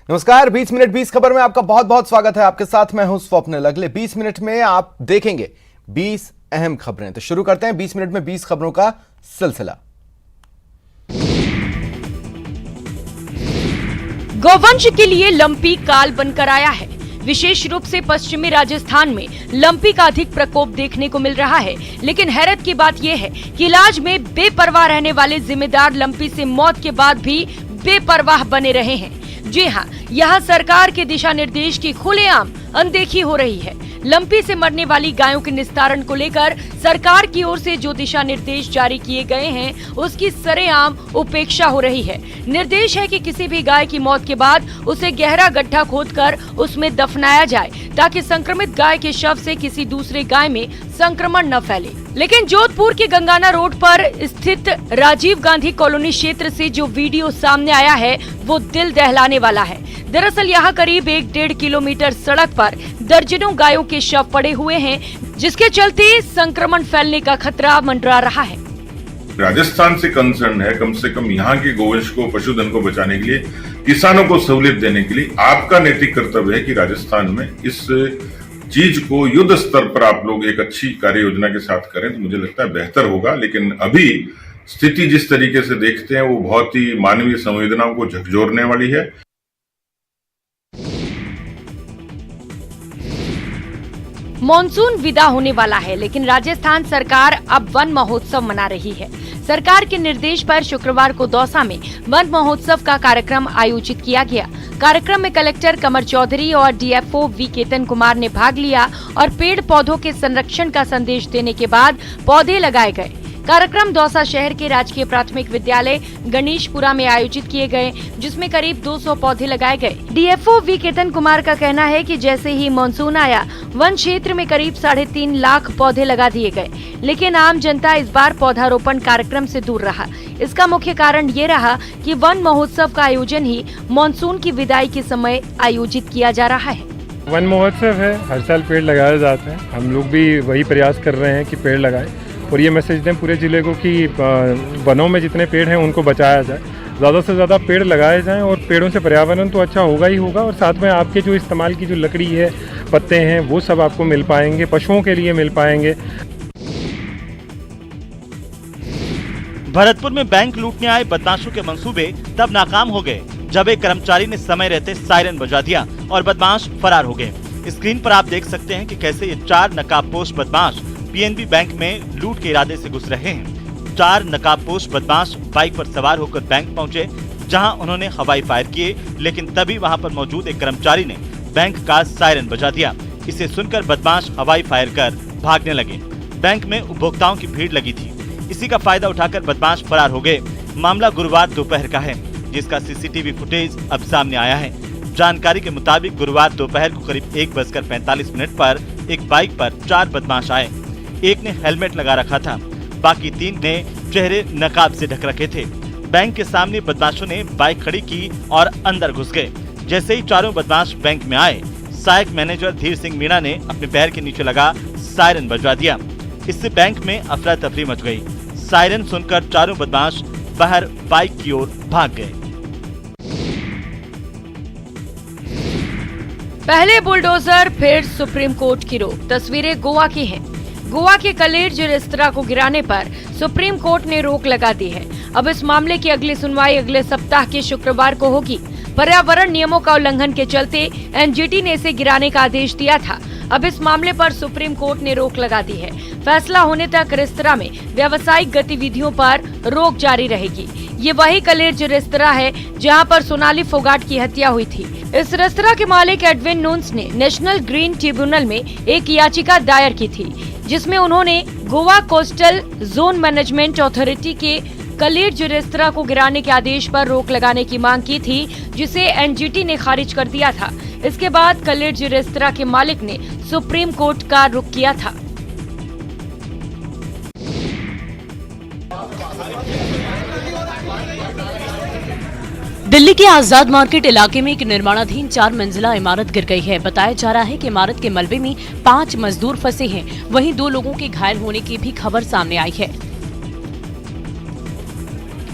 नमस्कार, 20 मिनट 20 खबर में आपका बहुत बहुत स्वागत है। आपके साथ मैं हूं स्वप्निल। अगले 20 मिनट में आप देखेंगे 20 अहम खबरें। तो शुरू करते हैं 20 मिनट में 20 खबरों का सिलसिला। गौवंश के लिए लंपी काल बनकर आया है। विशेष रूप से पश्चिमी राजस्थान में लंपी का अधिक प्रकोप देखने को मिल रहा है। लेकिन हैरत की बात यह है कि इलाज में बेपरवाह रहने वाले जिम्मेदार लंपी से मौत के बाद भी बेपरवाह बने रहे हैं। जी हाँ, यहाँ सरकार के दिशा निर्देश की खुलेआम अनदेखी हो रही है। लंपी से मरने वाली गायों के निस्तारण को लेकर सरकार की ओर से जो दिशा निर्देश जारी किए गए हैं, उसकी सरेआम उपेक्षा हो रही है। निर्देश है कि किसी भी गाय की मौत के बाद उसे गहरा गड्ढा खोदकर उसमें दफनाया जाए, ताकि संक्रमित गाय के शव से किसी दूसरे गाय में संक्रमण न फैले। लेकिन जोधपुर के गंगाना रोड पर स्थित राजीव गांधी कॉलोनी क्षेत्र से जो वीडियो सामने आया है, वो दिल दहलाने वाला है। दरअसल यहाँ करीब 1-1.5 किलोमीटर सड़क पर दर्जनों गायों के शव पड़े हुए हैं, जिसके चलते संक्रमण फैलने का खतरा मंडरा रहा है। राजस्थान से कंसर्न है, कम से कम यहाँ के गोवंश को, पशुधन को बचाने के लिए, किसानों को सहूलियत देने के लिए आपका नैतिक कर्तव्य है कि राजस्थान में इस चीज को युद्ध स्तर पर आप लोग एक अच्छी कार्य योजना के साथ करें तो मुझे लगता है बेहतर होगा। लेकिन अभी स्थिति जिस तरीके से देखते हैं वो बहुत ही मानवीय संवेदनाओं को झकझोरने वाली है। मॉनसून विदा होने वाला है, लेकिन राजस्थान सरकार अब वन महोत्सव मना रही है। सरकार के निर्देश पर शुक्रवार को दौसा में वन महोत्सव का कार्यक्रम आयोजित किया गया। कार्यक्रम में कलेक्टर कमर चौधरी और डीएफओ वी केतन कुमार ने भाग लिया और पेड़ पौधों के संरक्षण का संदेश देने के बाद पौधे लगाए गए। कार्यक्रम दौसा शहर के राजकीय प्राथमिक विद्यालय गणेशपुरा में आयोजित किए गए, जिसमें करीब 200 पौधे लगाए गए। डीएफओ वी केतन कुमार का कहना है कि जैसे ही मानसून आया, वन क्षेत्र में करीब 3.5 लाख पौधे लगा दिए गए, लेकिन आम जनता इस बार पौधारोपण कार्यक्रम से दूर रहा। इसका मुख्य कारण ये रहा कि वन महोत्सव का आयोजन ही मानसून की विदाई के समय आयोजित किया जा रहा है। वन महोत्सव है, हर साल पेड़ लगाए जाते हैं। हम लोग भी वही प्रयास कर रहे हैं कि पेड़ लगाएं और ये मैसेज दें पूरे ज़िले को कि वनों में जितने पेड़ हैं उनको बचाया जाए, ज़्यादा से ज़्यादा पेड़ लगाए जाएं। और पेड़ों से पर्यावरण तो अच्छा होगा ही होगा, और साथ में आपके जो इस्तेमाल की जो लकड़ी है, पत्ते हैं, वो सब आपको मिल पाएंगे, पशुओं के लिए मिल पाएंगे। भरतपुर में बैंक लूटने आए बदमाशों के मंसूबे तब नाकाम हो गए जब एक कर्मचारी ने समय रहते सायरन बजा दिया और बदमाश फरार हो गए। स्क्रीन पर आप देख सकते हैं कि कैसे ये 4 नकाबपोश बदमाश पीएनबी बैंक में लूट के इरादे से घुस रहे हैं। 4 नकाबपोश बदमाश बाइक पर सवार होकर बैंक पहुंचे, जहां उन्होंने हवाई फायर किए, लेकिन तभी वहां पर मौजूद एक कर्मचारी ने बैंक का सायरन बजा दिया। इसे सुनकर बदमाश हवाई फायर कर भागने लगे। बैंक में उपभोक्ताओं की भीड़ लगी थी, इसी का फायदा उठाकर बदमाश फरार हो गए। मामला गुरुवार दोपहर का है, जिसका सीसीटीवी फुटेज अब सामने आया है। जानकारी के मुताबिक गुरुवार दोपहर को करीब 1:45 पर एक बाइक पर 4 बदमाश आए। एक ने हेलमेट लगा रखा था, बाकी 3 ने चेहरे नकाब से ढक रखे थे। बैंक के सामने बदमाशों ने बाइक खड़ी की और अंदर घुस गए। जैसे ही चारों बदमाश बैंक में आए, सहायक मैनेजर धीर सिंह मीणा ने अपने पैर के नीचे लगा सायरन बजवा दिया। इससे बैंक में अफरा तफरी मच गई। सायरन सुनकर चारों बदमाश बाहर बाइक की ओर भाग गए। पहले बुलडोजर, फिर सुप्रीम कोर्ट की रोक। तस्वीरें गोवा की हैं। गोवा के कलेर्ज रेस्तरां को गिराने पर सुप्रीम कोर्ट ने रोक लगा दी है। अब इस मामले की अगली सुनवाई अगले सप्ताह के शुक्रवार को होगी। पर्यावरण नियमों का उल्लंघन के चलते एनजीटी ने इसे गिराने का आदेश दिया था। अब इस मामले पर सुप्रीम कोर्ट ने रोक लगा दी है। फैसला होने तक रेस्तरां में व्यावसायिक गतिविधियों पर रोक जारी रहेगी। ये वही कलेर्ज रेस्तरां है जहां पर सोनाली फोगाट की हत्या हुई थी। इस रेस्तरां के मालिक एडविन नून्स ने नेशनल ग्रीन ट्रिब्यूनल में एक याचिका दायर की थी, जिसमें उन्होंने Goa coastal zone management authority के कलेर्ज रेस्तरां को गिराने के आदेश पर रोक लगाने की मांग की थी, जिसे एनजीटी ने खारिज कर दिया था। इसके बाद कलेर्ज रेस्तरां के मालिक ने सुप्रीम कोर्ट का रुख किया था। दिल्ली के आजाद मार्केट इलाके में एक निर्माणाधीन 4 मंजिला इमारत गिर गई है। बताया जा रहा है कि इमारत के मलबे में 5 मजदूर फंसे हैं। वहीं 2 लोगों के घायल होने की भी खबर सामने आई है।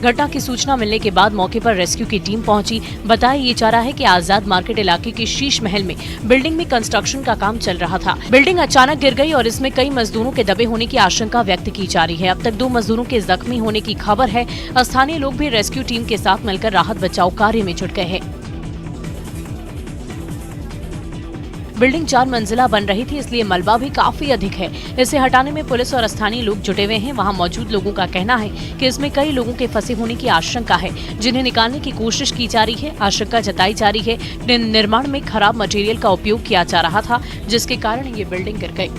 घटना की सूचना मिलने के बाद मौके पर रेस्क्यू की टीम पहुंची। बताया ये जा रहा है कि आजाद मार्केट इलाके के शीश महल में बिल्डिंग में कंस्ट्रक्शन का काम चल रहा था। बिल्डिंग अचानक गिर गई और इसमें कई मजदूरों के दबे होने की आशंका व्यक्त की जा रही है। अब तक 2 मजदूरों के जख्मी होने की खबर है। स्थानीय लोग भी रेस्क्यू टीम के साथ मिलकर राहत बचाव कार्य में जुट गए हैं। बिल्डिंग 4 मंजिला बन रही थी, इसलिए मलबा भी काफी अधिक है। इसे हटाने में पुलिस और स्थानीय लोग जुटे हुए हैं। वहां मौजूद लोगों का कहना है कि इसमें कई लोगों के फंसे होने की आशंका है, जिन्हें निकालने की कोशिश की जा रही है। आशंका जताई जा रही है निर्माण में खराब मटेरियल का उपयोग किया जा रहा था, जिसके कारण ये बिल्डिंग गिर गई।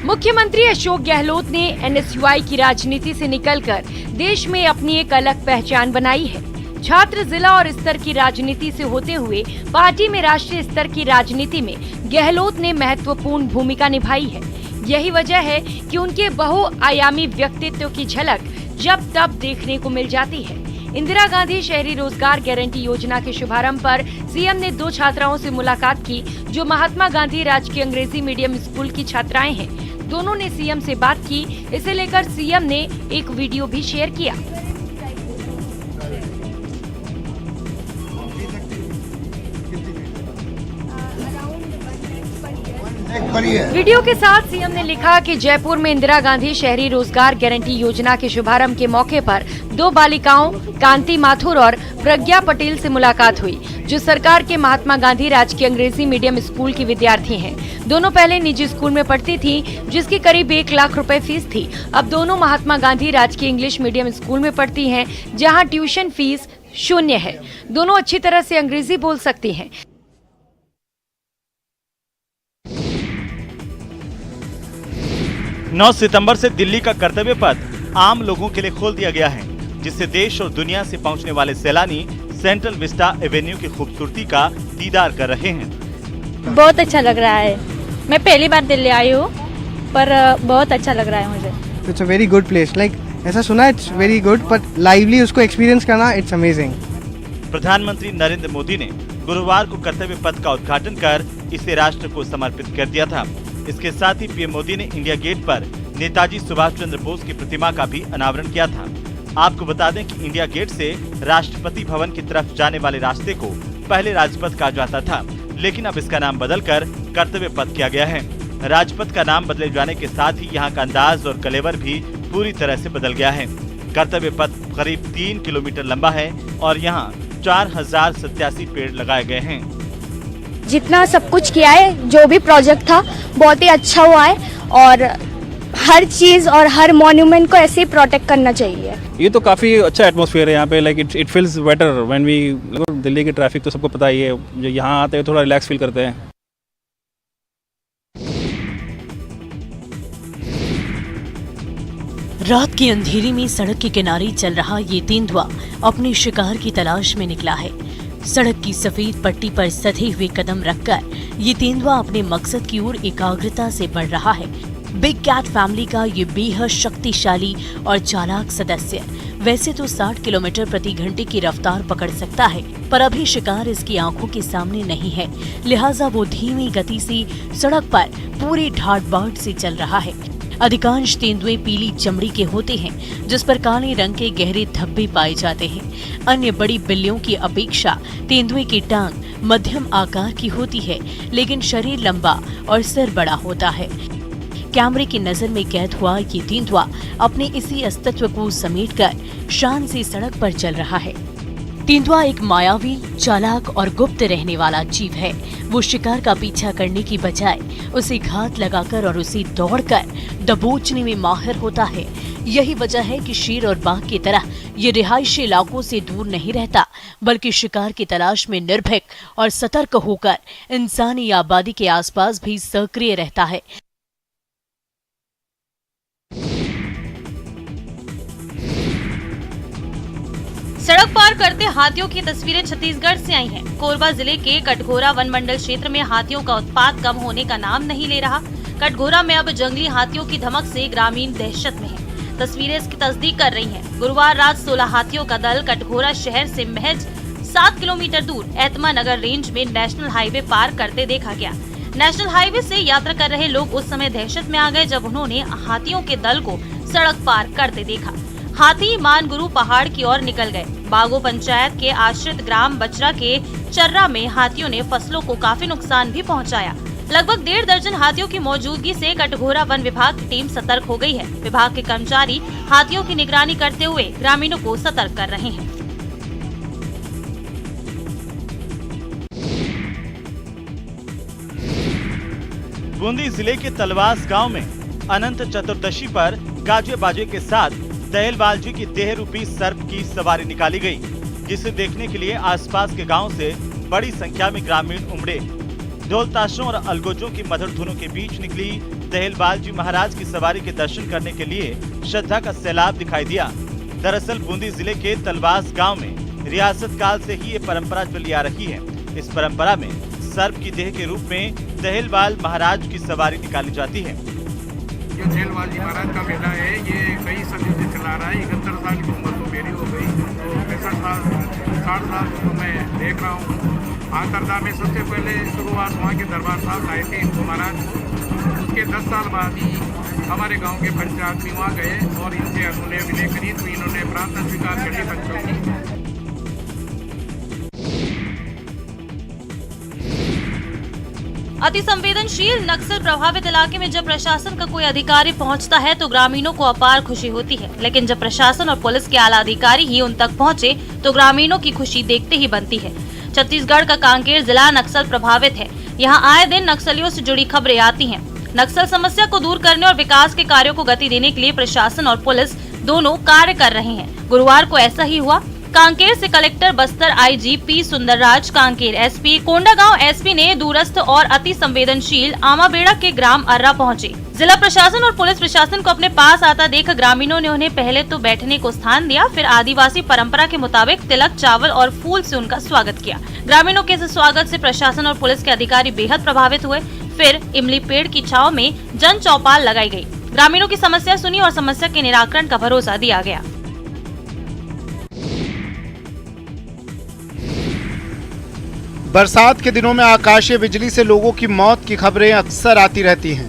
मुख्यमंत्री अशोक गहलोत ने एनएसयूआई की राजनीति से निकलकर देश में अपनी एक अलग पहचान बनाई है। छात्र जिला और स्तर की राजनीति से होते हुए पार्टी में राष्ट्रीय स्तर की राजनीति में गहलोत ने महत्वपूर्ण भूमिका निभाई है। यही वजह है कि उनके बहुआयामी व्यक्तित्व की झलक जब तब देखने को मिल जाती है। इंदिरा गांधी शहरी रोजगार गारंटी योजना के शुभारंभ पर सीएम ने 2 छात्राओं से मुलाकात की, जो महात्मा गांधी राजकीय अंग्रेजी मीडियम स्कूल की छात्राएं हैं। दोनों ने सीएम से बात की। इसे लेकर सीएम ने एक वीडियो भी शेयर किया। वीडियो के साथ सीएम ने लिखा कि जयपुर में इंदिरा गांधी शहरी रोजगार गारंटी योजना के शुभारंभ के मौके पर 2 बालिकाओं कांति माथुर और प्रज्ञा पटेल से मुलाकात हुई, जो सरकार के महात्मा गांधी राजकीय अंग्रेजी मीडियम स्कूल की विद्यार्थी हैं। दोनों पहले निजी स्कूल में पढ़ती थी, जिसकी करीब 1 लाख रुपए फीस थी। अब दोनों महात्मा गांधी राजकीय इंग्लिश मीडियम स्कूल में पढ़ती हैं, जहाँ ट्यूशन फीस 0 है। दोनों अच्छी तरह से अंग्रेजी बोल सकती हैं। 9 सितंबर से दिल्ली का कर्तव्य पथ आम लोगों के लिए खोल दिया गया है, जिससे देश और दुनिया से पहुंचने वाले सैलानी सेंट्रल विस्टा एवेन्यू की खूबसूरती का दीदार कर रहे हैं। बहुत अच्छा लग रहा है। मैं पहली बार दिल्ली आई हूँ, पर बहुत अच्छा लग रहा है मुझे। It's a very good place. Like ऐसा सुना है it's very good, but lively उसको एक्सपीरियंस करना इट्स अमेजिंग। प्रधानमंत्री नरेंद्र मोदी ने गुरुवार को कर्तव्य पथ का उद्घाटन कर इसे राष्ट्र को समर्पित कर दिया था। इसके साथ ही पीएम मोदी ने इंडिया गेट पर नेताजी सुभाष चंद्र बोस की प्रतिमा का भी अनावरण किया था। आपको बता दें कि इंडिया गेट से राष्ट्रपति भवन की तरफ जाने वाले रास्ते को पहले राजपथ कहा जाता था, लेकिन अब इसका नाम बदलकर कर्तव्य पथ किया गया है। राजपथ का नाम बदले जाने के साथ ही यहाँ का अंदाज और कलेवर भी पूरी तरह से बदल गया है। कर्तव्य पथ करीब 3 किलोमीटर लंबा है और यहाँ 4087 पेड़ लगाए गए हैं। जितना सब कुछ किया है, जो भी प्रोजेक्ट था बहुत ही अच्छा हुआ है और हर चीज और हर मॉन्यूमेंट को ऐसे ही प्रोटेक्ट करना चाहिए। ये तो काफ़ी अच्छा एटमॉस्फेयर है यहाँ पे। Like it feels better when we, Delhi की ट्रैफिक तो सबको पता ही है, जो यहाँ आते हैं थोड़ा रिलैक्स फील करते हैं। रात की अंधेरी में सड़क के किनारे चल रहा ये तेंदुआ अपने शिकार की तलाश में निकला है। सड़क की सफेद पट्टी पर सधे हुए कदम रखकर ये तेंदुआ अपने मकसद की ओर एकाग्रता से बढ़ रहा है। बिग कैट फैमिली का ये बेहद शक्तिशाली और चालाक सदस्य वैसे तो 60 किलोमीटर प्रति घंटे की रफ्तार पकड़ सकता है, पर अभी शिकार इसकी आंखों के सामने नहीं है, लिहाजा वो धीमी गति से सड़क पर पूरे ठाट-बाट से चल रहा है। अधिकांश तेंदुए पीली चमड़ी के होते हैं, जिस पर काले रंग के गहरे धब्बे पाए जाते हैं। अन्य बड़ी बिल्लियों की अपेक्षा तेंदुए की टांग मध्यम आकार की होती है, लेकिन शरीर लंबा और सिर बड़ा होता है। कैमरे की नजर में कैद हुआ ये तेंदुआ अपने इसी अस्तित्व को समेटकर शान से सड़क पर चल रहा है। तेंदुआ एक मायावी, चालाक और गुप्त रहने वाला जीव है। वो शिकार का पीछा करने की बजाय उसे घात लगाकर और उसे दौड़कर दबोचने में माहिर होता है। यही वजह है कि शेर और बाघ की तरह ये रिहायशी इलाकों से दूर नहीं रहता, बल्कि शिकार की तलाश में निर्भीक और सतर्क होकर इंसानी आबादी के आसपास भी सक्रिय रहता है। सड़क पार करते हाथियों की तस्वीरें छत्तीसगढ़ से आई हैं। कोरबा जिले के कटघोरा वन मंडल क्षेत्र में हाथियों का उत्पात कम होने का नाम नहीं ले रहा। कटघोरा में अब जंगली हाथियों की धमक से ग्रामीण दहशत में हैं। तस्वीरें इसकी तस्दीक कर रही हैं। गुरुवार रात 16 हाथियों का दल कटघोरा शहर से महज 7 किलोमीटर दूर एतमा नगर रेंज में नेशनल हाईवे पार करते देखा गया। नेशनल हाईवे से यात्रा कर रहे लोग उस समय दहशत में आ गए जब उन्होंने हाथियों के दल को सड़क पार करते देखा। हाथी मानगुरु पहाड़ की ओर निकल गए। बागो पंचायत के आश्रित ग्राम बचरा के चर्रा में हाथियों ने फसलों को काफी नुकसान भी पहुंचाया। लगभग 1.5 दर्जन हाथियों की मौजूदगी से कटघोरा वन विभाग की टीम सतर्क हो गई है। विभाग के कर्मचारी हाथियों की निगरानी करते हुए ग्रामीणों को सतर्क कर रहे हैं। बूंदी जिले के तलवास गांव में अनंत चतुर्दशी पर गाजे बाजे के साथ दहलवाल जी की देह रूपी सर्प की सवारी निकाली गई, जिसे देखने के लिए आसपास के गांव से बड़ी संख्या में ग्रामीण उमड़े। ढोल ताशों और अलगोजों की मधुर धुनों के बीच निकली दहलवाल जी महाराज की सवारी के दर्शन करने के लिए श्रद्धा का सैलाब दिखाई दिया। दरअसल बूंदी जिले के तलवास गांव में रियासत काल से ही ये परंपरा चली आ रही है। इस परंपरा में सर्प की देह के रूप में दहलवाल महाराज की सवारी निकाली जाती है। ये दहलवाल जी महाराज का मेला है, ये कई सदियों से चला रहा है। 71 साल की उम्र तो मेरी हो गई, तो 65 साल 60 साल तो मैं देख रहा हूँ। आकरदा में सबसे पहले शुरुआत वहाँ के दरबार साहब लाए थे इनको महाराज। उसके 10 साल बाद ही हमारे गांव के पंचायत भी वहाँ गए और इनसे उन्होंने विनय करी, तो इन्होंने प्रार्थना स्वीकार कर ली बच्चों की। अति संवेदनशील नक्सल प्रभावित इलाके में जब प्रशासन का कोई अधिकारी पहुंचता है तो ग्रामीणों को अपार खुशी होती है, लेकिन जब प्रशासन और पुलिस के आला अधिकारी ही उन तक पहुंचे तो ग्रामीणों की खुशी देखते ही बनती है। छत्तीसगढ़ का कांकेर जिला नक्सल प्रभावित है। यहाँ आए दिन नक्सलियों से जुड़ी खबरें आती हैं। नक्सल समस्या को दूर करने और विकास के कार्यों को गति देने के लिए प्रशासन और पुलिस दोनों कार्य कर रहे हैं। गुरुवार को ऐसा ही हुआ। कांकेर से collector Bastar IG P Sundarraj, Kanker SP, Kondagaon SP ने दूरस्थ और अति संवेदनशील आमाबेड़ा के ग्राम अर्रा पहुंचे। जिला प्रशासन और पुलिस प्रशासन को अपने पास आता देख ग्रामीणों ने उन्हें पहले तो बैठने को स्थान दिया, फिर आदिवासी परंपरा के मुताबिक तिलक, चावल और फूल से उनका स्वागत किया। ग्रामीणों के इस स्वागत से प्रशासन और पुलिस के अधिकारी बेहद प्रभावित हुए। फिर इमली पेड़ की छाव में जन चौपाल लगाई गयी। ग्रामीणों की समस्या सुनी और समस्या के निराकरण का भरोसा दिया गया। बरसात के दिनों में आकाशीय बिजली से लोगों की मौत की खबरें अक्सर आती रहती हैं।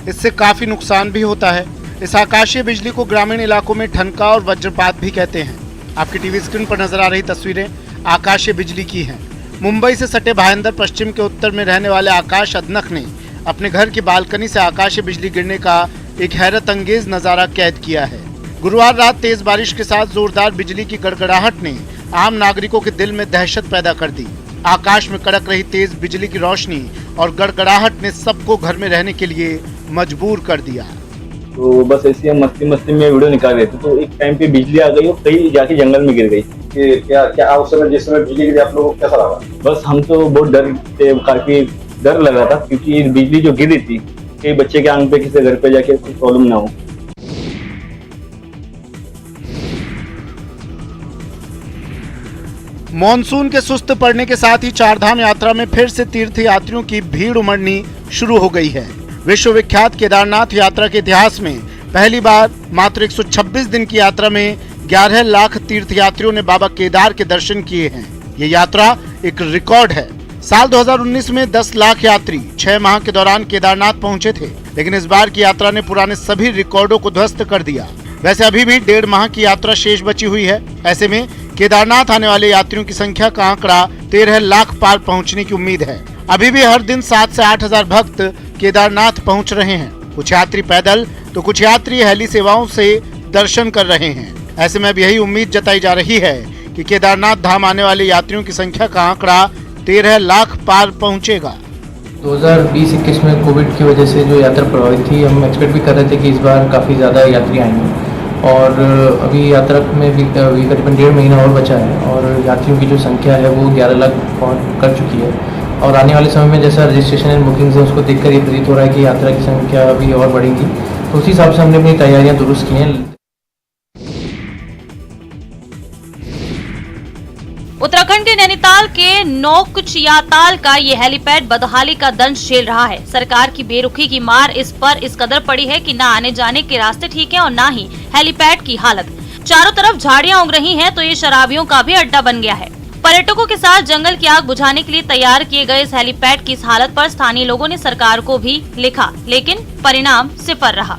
इससे काफ़ी नुकसान भी होता है। इस आकाशीय बिजली को ग्रामीण इलाकों में ठनका और वज्रपात भी कहते हैं। आपकी टीवी स्क्रीन पर नजर आ रही तस्वीरें आकाशीय बिजली की हैं। मुंबई से सटे भाईंदर पश्चिम के उत्तर में रहने वाले आकाश अदनक ने अपने घर की बालकनी से आकाशीय बिजली गिरने का एक हैरत अंगेज नज़ारा कैद किया है। गुरुवार रात तेज बारिश के साथ जोरदार बिजली की गड़गड़ाहट ने आम नागरिकों के दिल में दहशत पैदा कर दी। आकाश में कड़क रही तेज बिजली की रोशनी और गड़गड़ाहट ने सबको घर में रहने के लिए मजबूर कर दिया। तो बस ऐसे हम मस्ती में वीडियो निकाल रहे थे, तो एक टाइम पे बिजली आ गई और कहीं जाके जंगल में गिर गई। क्या उस समय जिस समय बिजली गिरी आप लोगों को कैसा लगा? बस हम तो बहुत डर थे, काफी डर लग रहा था, क्योंकि बिजली जो गिरी थी कई बच्चे के आंग पे किसी घर पे जाके कोई प्रॉब्लम ना हो। मॉनसून के सुस्त पड़ने के साथ ही चारधाम यात्रा में फिर से तीर्थ यात्रियों की भीड़ उमड़नी शुरू हो गई है। विश्व विख्यात केदारनाथ यात्रा के इतिहास में पहली बार मात्र 126 दिन की यात्रा में 11 लाख तीर्थ यात्रियों ने बाबा केदार के दर्शन किए हैं। ये यात्रा एक रिकॉर्ड है। साल 2019 में 10 लाख यात्री 6 माह के दौरान केदारनाथ पहुंचे थे, लेकिन इस बार की यात्रा ने पुराने सभी रिकॉर्डों को ध्वस्त कर दिया। वैसे अभी भी 1.5 माह की यात्रा शेष बची हुई है। ऐसे में केदारनाथ आने वाले यात्रियों की संख्या का आंकड़ा 13 लाख पार पहुंचने की उम्मीद है। अभी भी हर दिन 7 से 8 हजार भक्त केदारनाथ पहुंच रहे हैं। कुछ यात्री पैदल तो कुछ यात्री हेली सेवाओं से दर्शन कर रहे हैं। ऐसे में अब यही उम्मीद जताई जा रही है कि केदारनाथ धाम आने वाले यात्रियों की संख्या का आंकड़ा 13 लाख पार पहुंचेगा। 2020-21 में कोविड की वजह से जो यात्रा प्रभावित थी, हम एक्सपेक्ट भी कर रहे थे कि इस बार काफ़ी ज़्यादा यात्री आएंगे, और अभी यात्रा में भी करीबन 1.5 महीना और बचा है और यात्रियों की जो संख्या है वो 11 लाख पहुँच कर चुकी है। और आने वाले समय में जैसा रजिस्ट्रेशन एंड बुकिंग्स है उसको देखकर ये प्रतीत हो रहा है कि यात्रा की संख्या अभी और बढ़ेगी, तो उसी हिसाब से हमने अपनी तैयारियां दुरुस्त की हैं। उत्तराखंड के नैनीताल के नौकुचियाताल का ये हेलीपैड बदहाली का दंश झेल रहा है। सरकार की बेरुखी की मार इस पर इस कदर पड़ी है कि न आने जाने के रास्ते ठीक हैं और न ही हेलीपैड की हालत। चारों तरफ झाड़ियां उग रही हैं तो ये शराबियों का भी अड्डा बन गया है। पर्यटकों के साथ जंगल की आग बुझाने के लिए तैयार किए गए इस हेलीपैड की इस हालत पर स्थानीय लोगों ने सरकार को भी लिखा, लेकिन परिणाम सिफर रहा।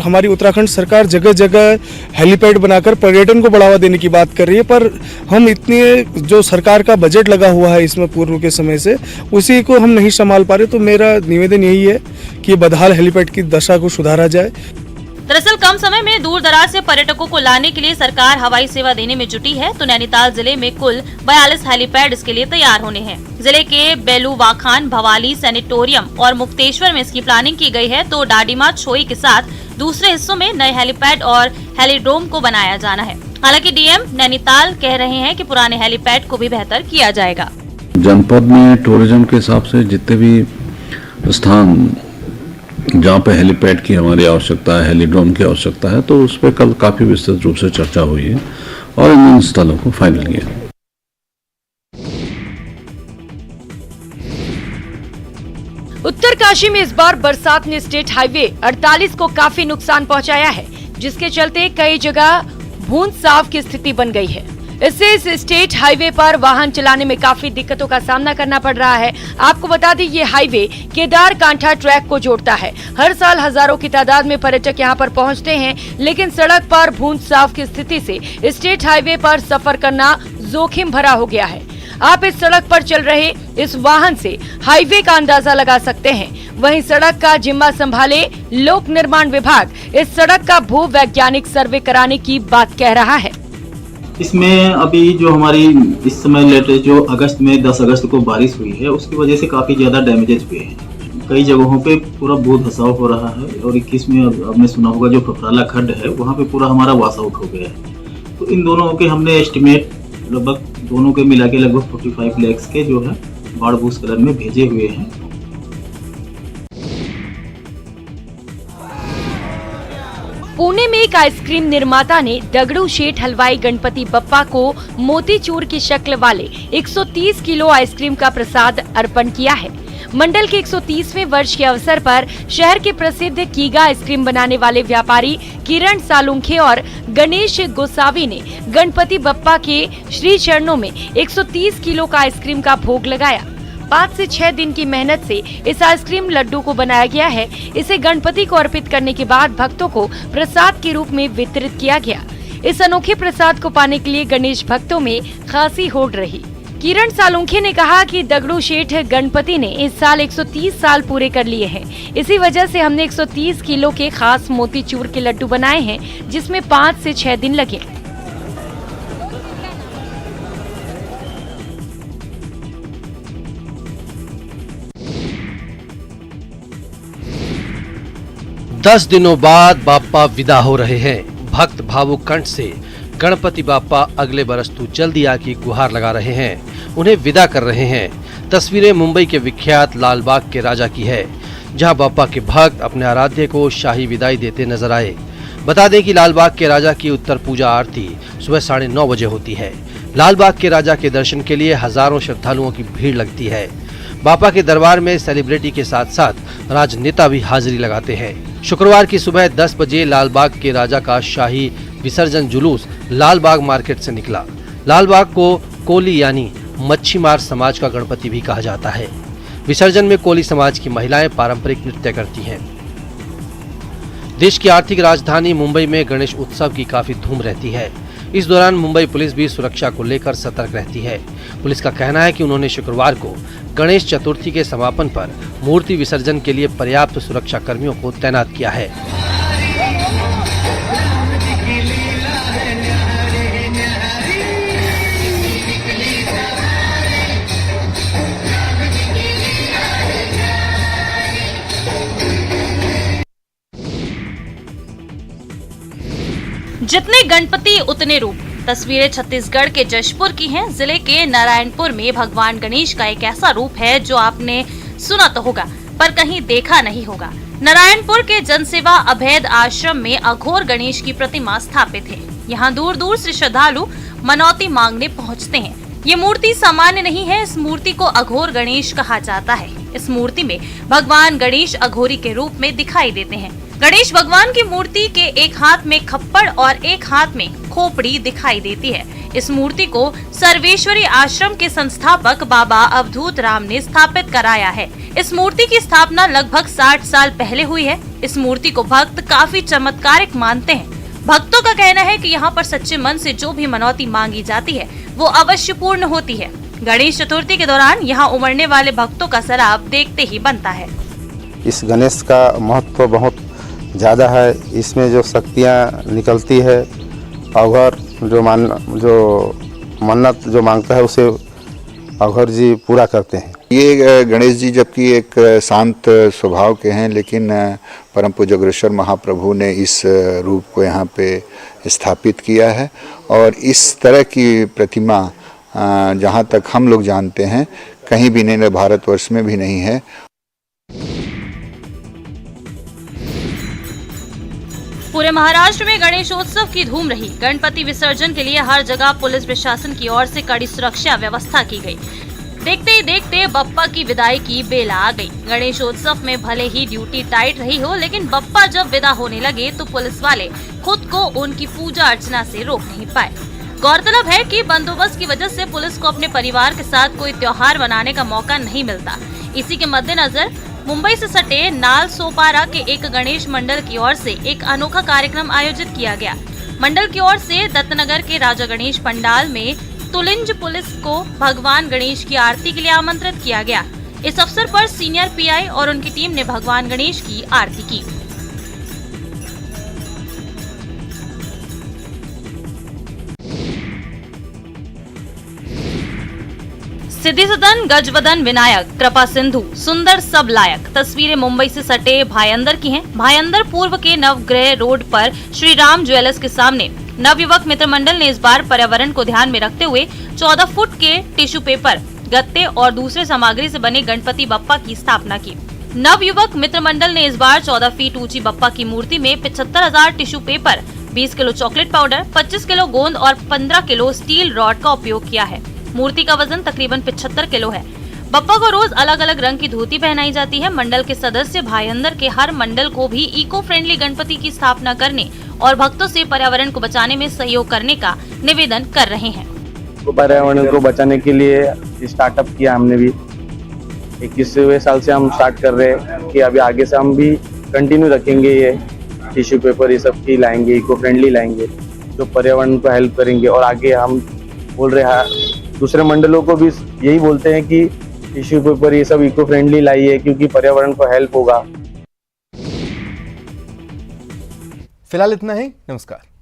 हमारी उत्तराखंड सरकार जगह जगह हेलीपैड बनाकर पर्यटन को बढ़ावा देने की बात कर रही है, पर हम इतने जो सरकार का बजट लगा हुआ है इसमें पूर्व के समय से, उसी को हम नहीं संभाल पा रहे। तो मेरा निवेदन यही है कि बदहाल हेलीपैड की दशा को सुधारा जाए। दरअसल कम समय में दूर दराज से पर्यटकों को लाने के लिए सरकार हवाई सेवा देने में जुटी है। तो नैनीताल जिले में कुल 42 हेलीपैड इसके लिए तैयार होने हैं। जिले के बेलूवाखान, भवाली, सैनिटोरियम और मुक्तेश्वर में इसकी प्लानिंग की गई है। तो डाडीमा, छोई के साथ दूसरे हिस्सों में नए हेलीपैड और हेलीड्रोम को बनाया जाना है। हालांकि डीएम नैनीताल कह रहे हैं कि पुराने हेलीपैड को भी बेहतर किया जाएगा। जनपद में टूरिज्म के हिसाब से जितने भी स्थान जहाँ पे हेलीपैड की हमारी आवश्यकता है, हेलीड्रोम की आवश्यकता है, तो उस पर कल काफी विस्तृत रूप से चर्चा हुई है और इन स्थलों को फाइनल किया। उत्तरकाशी में इस बार बरसात ने स्टेट हाईवे 48 को काफी नुकसान पहुंचाया है, जिसके चलते कई जगह बूंद साफ की स्थिति बन गई है। इससे इस स्टेट हाईवे पर वाहन चलाने में काफी दिक्कतों का सामना करना पड़ रहा है। आपको बता दें, ये हाईवे केदार कांठा ट्रैक को जोड़ता है। हर साल हजारों की तादाद में पर्यटक यहां पर पहुंचते हैं, लेकिन सड़क पर बूंद साफ की स्थिति से स्टेट हाईवे पर सफर करना जोखिम भरा हो गया है। आप इस सड़क पर चल रहे इस वाहन से हाईवे का अंदाजा लगा सकते हैं। वहीं सड़क का जिम्मा संभाले लोक निर्माण विभाग इस सड़क का भू वैज्ञानिक सर्वे कराने की बात कह रहा है। इसमें अभी जो हमारी इस समय लेटेस्ट जो अगस्त में 10 अगस्त को बारिश हुई है, उसकी वजह से काफ़ी ज़्यादा डैमेजेज हुए हैं। कई जगहों पे पूरा बहुत धसाव हो रहा है और 21 में आपने सुना होगा जो फफराला खड्ड है, वहाँ पे पूरा हमारा वॉश आउट हो गया है। तो इन दोनों के हमने एस्टिमेट लगभग दोनों के मिला के लगभग 45 लाख के जो है बाढ़ भूस्खलन में भेजे हुए हैं। पुणे में एक आइसक्रीम निर्माता ने दगड़ू शेठ हलवाई गणपति बप्पा को मोतीचूर की शक्ल वाले 130 किलो आइसक्रीम का प्रसाद अर्पण किया है। मंडल के 130वें वर्ष के अवसर पर शहर के प्रसिद्ध कीगा आइसक्रीम बनाने वाले व्यापारी किरण सालुंखे और गणेश गोसावी ने गणपति बप्पा के श्री चरणों में 130 किलो का आइसक्रीम का भोग लगाया। 5 से 6 दिन की मेहनत से इस आइसक्रीम लड्डू को बनाया गया है। इसे गणपति को अर्पित करने के बाद भक्तों को प्रसाद के रूप में वितरित किया गया। इस अनोखे प्रसाद को पाने के लिए गणेश भक्तों में खासी होड़ रही। किरण सालुंखे ने कहा कि दगड़ू शेठ गणपति ने इस साल 130 साल पूरे कर लिए हैं। इसी वजह से हमने 130 किलो के खास मोतीचूर के लड्डू बनाए हैं, जिसमें 5 से 6 दिन लगे। दस दिनों बाद बाप्पा विदा हो रहे हैं। भक्त भावुक कंठ से गणपति बाप्पा अगले बरस तू जल्दी आ की गुहार लगा रहे हैं, उन्हें विदा कर रहे हैं। तस्वीरें मुंबई के विख्यात लालबाग के राजा की है, जहां बाप्पा के भक्त अपने आराध्य को शाही विदाई देते नजर आए। बता दें कि लालबाग के राजा की उत्तर पूजा आरती सुबह 9:30 बजे होती है। लालबाग के राजा के दर्शन के लिए हजारों श्रद्धालुओं की भीड़ लगती है। बाप्पा के दरबार में सेलिब्रिटी के साथ साथ राजनेता भी हाजिरी लगाते हैं। शुक्रवार की सुबह 10 बजे लालबाग के राजा का शाही विसर्जन जुलूस लालबाग मार्केट से निकला। लालबाग को कोली यानी मच्छीमार समाज का गणपति भी कहा जाता है। विसर्जन में कोली समाज की महिलाएं पारंपरिक नृत्य करती हैं। देश की आर्थिक राजधानी मुंबई में गणेश उत्सव की काफी धूम रहती है। इस दौरान मुंबई पुलिस भी सुरक्षा को लेकर सतर्क रहती है। पुलिस का कहना है कि उन्होंने शुक्रवार को गणेश चतुर्थी के समापन पर मूर्ति विसर्जन के लिए पर्याप्त सुरक्षा कर्मियों को तैनात किया है। जितने गणपति उतने रूप। तस्वीरें छत्तीसगढ़ के जशपुर की हैं। जिले के नारायणपुर में भगवान गणेश का एक ऐसा रूप है जो आपने सुना तो होगा पर कहीं देखा नहीं होगा। नारायणपुर के जनसेवा अभेद आश्रम में अघोर गणेश की प्रतिमा स्थापित है। यहाँ दूर दूर से श्रद्धालु मनौती मांगने पहुँचते हैं। ये मूर्ति सामान्य नहीं है, इस मूर्ति को अघोर गणेश कहा जाता है। इस मूर्ति में भगवान गणेश अघोरी के रूप में दिखाई देते हैं। गणेश भगवान की मूर्ति के एक हाथ में खप्पड़ और एक हाथ में खोपड़ी दिखाई देती है। इस मूर्ति को सर्वेश्वरी आश्रम के संस्थापक बाबा अवधूत राम ने स्थापित कराया है। इस मूर्ति की स्थापना लगभग 60 साल पहले हुई है। इस मूर्ति को भक्त काफी चमत्कारिक मानते हैं। भक्तों का कहना है कि यहाँ पर सच्चे मन से जो भी मनौती मांगी जाती है वो अवश्य पूर्ण होती है। गणेश चतुर्थी के दौरान यहाँ उमड़ने वाले भक्तों का सराब देखते ही बनता है। इस गणेश का महत्व बहुत ज़्यादा है। इसमें जो शक्तियाँ निकलती है, अघोर जो मन्नत जो मांगता है उसे अघोर जी पूरा करते हैं। ये गणेश जी जबकि एक शांत स्वभाव के हैं, लेकिन परम पूज्य अग्रसर महाप्रभु ने इस रूप को यहाँ पे स्थापित किया है और इस तरह की प्रतिमा जहाँ तक हम लोग जानते हैं कहीं भी नहीं, भारतवर्ष में भी नहीं है। पूरे महाराष्ट्र में गणेशोत्सव की धूम रही। गणपति विसर्जन के लिए हर जगह पुलिस प्रशासन की ओर से कड़ी सुरक्षा व्यवस्था की गई। देखते ही देखते बप्पा की विदाई की बेला आ गई। गणेशोत्सव में भले ही ड्यूटी टाइट रही हो, लेकिन बप्पा जब विदा होने लगे तो पुलिस वाले खुद को उनकी पूजा अर्चना से रोक नहीं पाए। गौरतलब है कि बंदोबस्त की वजह से पुलिस को अपने परिवार के साथ कोई त्योहार मनाने का मौका नहीं मिलता। इसी के मद्देनजर मुंबई से सटे नाल सोपारा के एक गणेश मंडल की ओर से एक अनोखा कार्यक्रम आयोजित किया गया। मंडल की ओर से दत्तनगर के राजा गणेश पंडाल में तुलिंज पुलिस को भगवान गणेश की आरती के लिए आमंत्रित किया गया। इस अवसर पर सीनियर पीआई और उनकी टीम ने भगवान गणेश की आरती की। सिद्धि सदन, गजवदन विनायक, कृपा सिंधु, सुंदर सब लायक तस्वीरें मुंबई से सटे भायंदर की हैं। भायंदर पूर्व के नवग्रह रोड पर श्री राम ज्वेलर्स के सामने नवयुवक मित्र मंडल ने इस बार पर्यावरण को ध्यान में रखते हुए 14 फुट के टिश्यू पेपर, गत्ते और दूसरे सामग्री से बने गणपति बप्पा की स्थापना की। नवयुवक मित्र मंडल ने इस बार 14 फीट ऊंची बप्पा की मूर्ति में 75,000 tissue paper, 20 kilo chocolate powder, 25 kilo गोंद और 15 किलो स्टील रॉड का उपयोग किया है। मूर्ति का वजन तकरीबन 75 किलो है। बप्पा को रोज अलग अलग रंग की धोती पहनाई जाती है। मंडल के सदस्य भायंदर के हर मंडल को भी इको फ्रेंडली गणपति की स्थापना करने और भक्तों से पर्यावरण को बचाने में सहयोग करने का निवेदन कर रहे हैं। पर्यावरण को बचाने के लिए स्टार्टअप किया हमने भी। 21वें साल से हम स्टार्ट कर रहे हैं कि अभी आगे से हम भी कंटिन्यू रखेंगे। ये टिश्यू पेपर ये सब की लाएंगे, इको फ्रेंडली लाएंगे जो पर्यावरण को हेल्प करेंगे। और आगे हम बोल रहे हैं दूसरे मंडलों को भी यही बोलते हैं कि टिश्यू पेपर ये सब इको फ्रेंडली लाइए क्योंकि पर्यावरण को हेल्प होगा। फिलहाल इतना ही। नमस्कार।